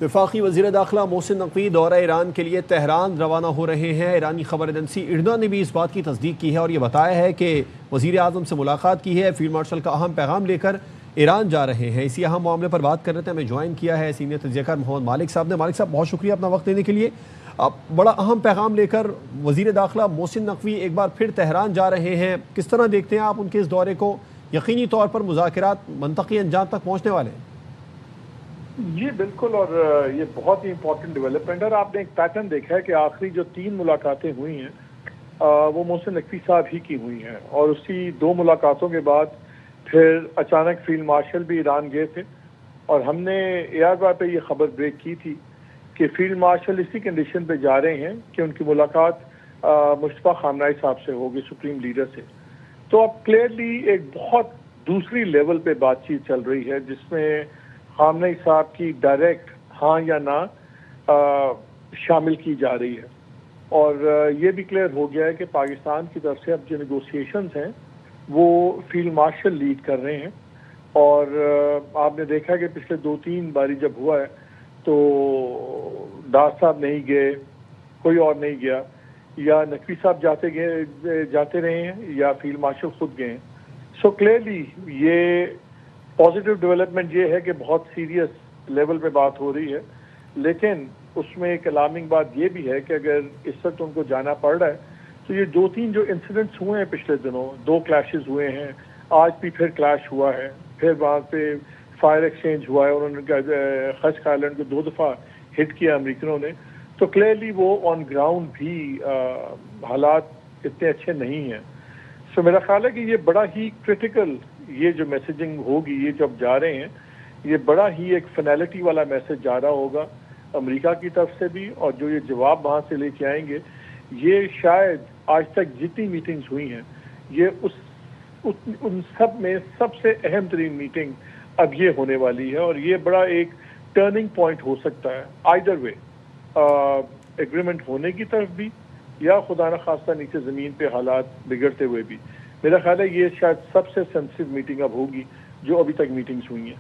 وفاقی وزیر داخلہ محسن نقوی دورہ ایران کے لیے تہران روانہ ہو رہے ہیں۔ ایرانی خبر ایجنسی ارنا نے بھی اس بات کی تصدیق کی ہے اور یہ بتایا ہے کہ وزیر اعظم سے ملاقات کی ہے، فیلڈ مارشل کا اہم پیغام لے کر ایران جا رہے ہیں۔ اسی اہم معاملے پر بات کر رہے تھے، ہمیں جوائن کیا ہے سینئر تجزیہ کار محمد مالک صاحب نے۔ مالک صاحب بہت شکریہ اپنا وقت دینے کے لیے۔ بڑا اہم پیغام لے کر وزیر داخلہ محسن نقوی ایک بار پھر تہران جا رہے ہیں، کس طرح دیکھتے ہیں آپ ان کے اس دورے کو؟ یقینی طور پر مذاکرات منطقی انجام تک پہنچنے والے ہیں؟ جی بالکل، اور یہ بہت ہی امپورٹنٹ ڈیولپمنٹ ہے۔ اور آپ نے ایک پیٹرن دیکھا ہے کہ آخری جو 3 ملاقاتیں ہوئی ہیں وہ محسن نقوی صاحب ہی کی ہوئی ہیں، اور اسی 2 ملاقاتوں کے بعد پھر اچانک فیلڈ مارشل بھی ایران گئے تھے، اور ہم نے ایئر بار پہ یہ خبر بریک کی تھی کہ فیلڈ مارشل اسی کنڈیشن پہ جا رہے ہیں کہ ان کی ملاقات مصطفیٰ خامنہئی صاحب سے ہوگی، سپریم لیڈر سے۔ تو اب کلیئرلی ایک بہت دوسری لیول پہ بات چیت چل رہی ہے، جس میں خامنہئی صاحب کی ڈائریکٹ ہاں یا نہ شامل کی جا رہی ہے، اور یہ بھی کلیئر ہو گیا ہے کہ پاکستان کی طرف سے اب جو نیگوسیشنز ہیں وہ فیلڈ مارشل لیڈ کر رہے ہیں۔ اور آپ نے دیکھا کہ پچھلے 2-3 باری جب ہوا ہے تو ڈار صاحب نہیں گئے، کوئی اور نہیں گیا، یا نقوی صاحب جاتے رہے ہیں یا فیلڈ مارشل خود گئے ہیں۔ سو کلیئرلی یہ پازیٹیو ڈیولپمنٹ یہ ہے کہ بہت سیریس لیول پہ بات ہو رہی ہے، لیکن اس میں ایک الارمنگ بات یہ بھی ہے کہ اگر اس وقت ان کو جانا پڑ رہا ہے تو یہ 2-3 جو انسیڈنٹس ہوئے ہیں پچھلے دنوں، 2 کلیشز ہوئے ہیں، آج بھی پھر کلیش ہوا ہے، پھر وہاں پہ فائر ایکسچینج ہوا ہے، انہوں نے خشک آئلینڈ کو 2 دفعہ ہٹ کیا امریکنوں نے، تو کلیئرلی وہ آن گراؤنڈ بھی حالات اتنے اچھے نہیں ہیں۔ سو میرا خیال ہے کہ یہ بڑا ہی کرٹیکل، یہ جو میسیجنگ ہوگی، یہ جو اب جا رہے ہیں، یہ بڑا ہی ایک فنیلٹی والا میسج جا رہا ہوگا امریکہ کی طرف سے بھی، اور جو یہ جواب وہاں سے لے کے آئیں گے، یہ شاید آج تک جتنی میٹنگز ہوئی ہیں یہ ان سب میں سب سے اہم ترین میٹنگ اب یہ ہونے والی ہے، اور یہ بڑا ایک ٹرننگ پوائنٹ ہو سکتا ہے آئیدر وے، ایگریمنٹ ہونے کی طرف بھی یا خدا نخواستہ نیچے زمین پہ حالات بگڑتے ہوئے بھی۔ میرا خیال ہے یہ شاید سب سے سینسٹیو میٹنگ اب ہوگی جو ابھی تک میٹنگز ہوئی ہیں۔